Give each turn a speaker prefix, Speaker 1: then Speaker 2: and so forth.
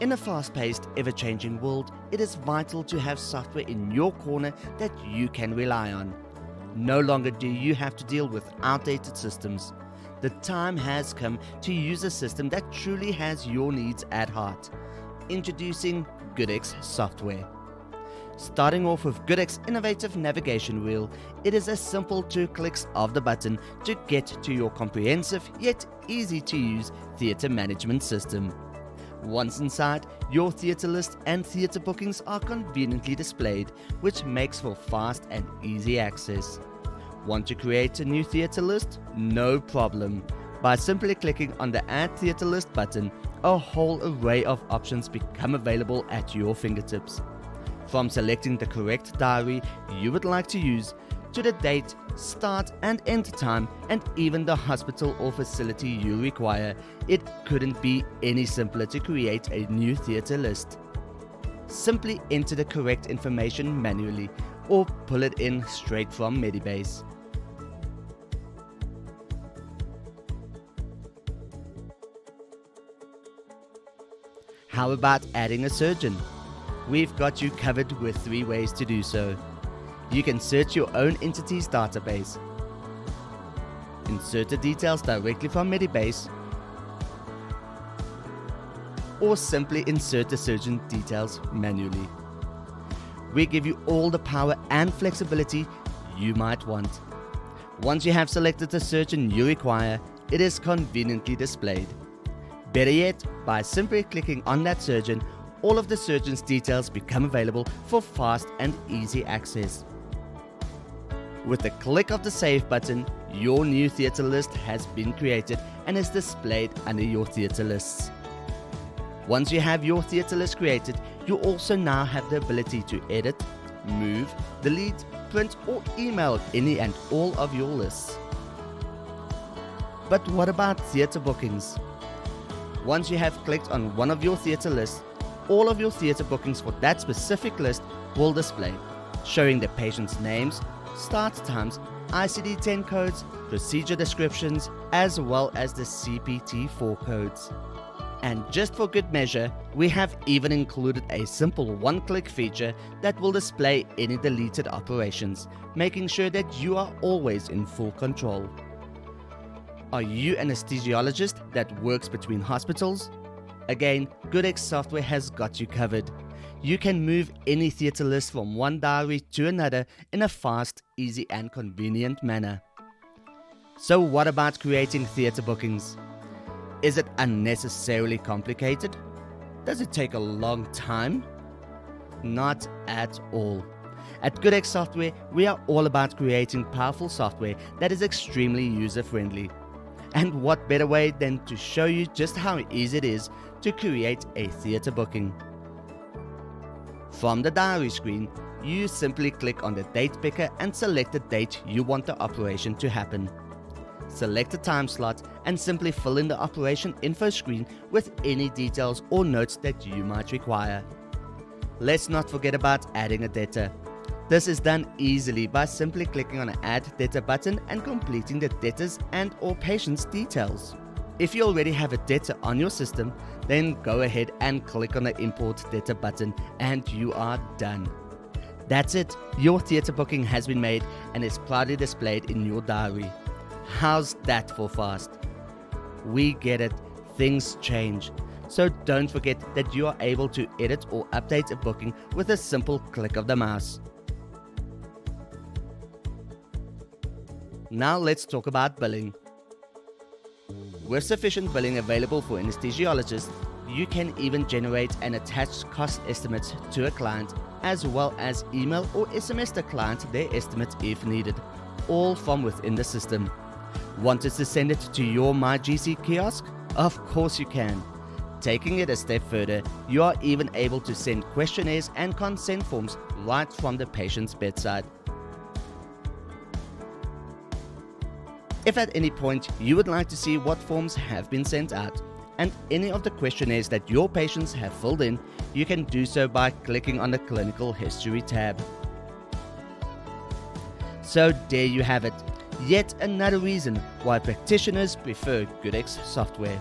Speaker 1: In a fast-paced, ever-changing world, it is vital to have software in your corner that you can rely on. No longer do you have to deal with outdated systems. The time has come to use a system that truly has your needs at heart. Introducing GoodX software. Starting off with GoodX innovative navigation wheel, it is a simple 2 clicks of the button to get to your comprehensive yet easy to use theatre management system. Once inside, your theatre list and theatre bookings are conveniently displayed, which makes for fast and easy access. Want to create a new theatre list? No problem. By simply clicking on the Add Theatre List button, a whole array of options become available at your fingertips. From selecting the correct diary you would like to use, to the date, start and end time, and even the hospital or facility you require, it couldn't be any simpler to create a new theatre list. Simply enter the correct information manually or pull it in straight from Medibase. How about adding a surgeon? We've got you covered with 3 ways to do so. You can search your own entity's database, insert the details directly from Medibase, or simply insert the surgeon details manually. We give you all the power and flexibility you might want. Once you have selected the surgeon you require, it is conveniently displayed. Better yet, by simply clicking on that surgeon, all of the surgeon's details become available for fast and easy access. With the click of the Save button, your new theatre list has been created and is displayed under your theatre lists. Once you have your theatre list created, you also now have the ability to edit, move, delete, print or email any and all of your lists. But what about theatre bookings? Once you have clicked on one of your theatre lists, all of your theatre bookings for that specific list will display, showing the patient's names, start times, ICD-10 codes, procedure descriptions, as well as the CPT-4 codes. And just for good measure, we have even included a simple one-click feature that will display any deleted operations, making sure that you are always in full control. Are you an anesthesiologist that works between hospitals? Again, GoodX software has got you covered. You can move any theatre list from one diary to another in a fast, easy and convenient manner. So what about creating theatre bookings? Is it unnecessarily complicated? Does it take a long time? Not at all. At GoodX software, we are all about creating powerful software that is extremely user-friendly. And what better way than to show you just how easy it is to create a theatre booking. From the diary screen, you simply click on the date picker and select the date you want the operation to happen. Select the time slot and simply fill in the operation info screen with any details or notes that you might require. Let's not forget about adding a debtor. This is done easily by simply clicking on the Add Debtor button and completing the debtor's and or patient's details. If you already have a debtor on your system, then go ahead and click on the Import Debtor button and you are done. That's it, your theatre booking has been made and is proudly displayed in your diary. How's that for fast? We get it, things change. So don't forget that you are able to edit or update a booking with a simple click of the mouse. Now let's talk about billing. With sufficient billing available for anesthesiologists, you can even generate an attached cost estimate to a client, as well as email or SMS the client their estimate if needed, all from within the system. Want us to send it to your MyGC kiosk? Of course you can. Taking it a step further, you are even able to send questionnaires and consent forms right from the patient's bedside. If at any point you would like to see what forms have been sent out and any of the questionnaires that your patients have filled in, you can do so by clicking on the Clinical History tab. So there you have it, yet another reason why practitioners prefer GoodX software.